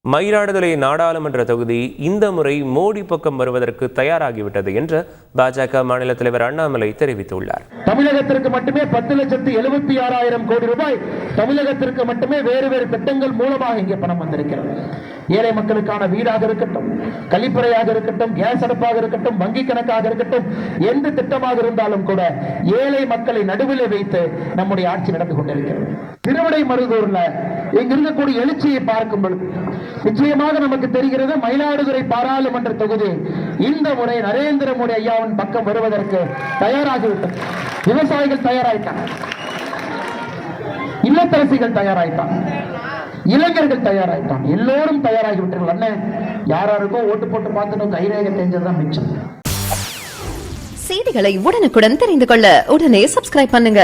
மயிலாடுதுறை நாடாளுமன்ற தொகுதி இந்த முறை மோடி பக்கம் வருவதற்கு தயாராகிவிட்டது என்று பாஜக மாநில தலைவர் அண்ணாமலை தெரிவித்துள்ளார். தமிழகத்திற்கு மட்டுமே 10,76,000 கோடி ரூபாய் தமிழகத்திற்கு மட்டுமே வேறு வேறு திட்டங்கள் மூலமாக இங்கே பணம் வந்திருக்கிறது. ஏழை மக்களுக்கான வீடாக இருக்கட்டும், கழிப்பறையாக இருக்கட்டும், கேஸ் அடுப்பாக இருக்கட்டும், வங்கி கணக்காக இருக்கட்டும், எந்த திட்டமாக இருந்தாலும் கூட ஏழை மக்களை நடுவில் வைத்து நம்முடைய ஆட்சி நடந்து கொண்டிருக்கிறது. திருவிடை மருதூர்ல இங்க இருக்கக்கூடிய எழுச்சியை பார்க்கும் பொழுது நிச்சயமாக நமக்கு தெரிகிறது மயிலாடுதுறை பாராளுமன்ற தொகுதி இந்த முறை நரேந்திர மோடி ஐயாவின் பக்கம் வருவதற்கு தயாராகிவிட்டது. விவசாயிகள் தயாராயிட்டாங்க, இல்லத்தரசிகள் தயாராயிட்டாங்க, இளைஞர்கள் தயாராயிட்டாங்க, எல்லோரும் தயாராகிவிட்டார்கள். அண்ணன் யாராருக்கும் ஓட்டு போட்டு பார்த்துட்டு கைரேகை தெரிஞ்சதுதான் மிச்சம். செய்திகளை உடனுக்குடன் தெரிந்து கொள்ள உடனே சப்ஸ்கிரைப் பண்ணுங்க.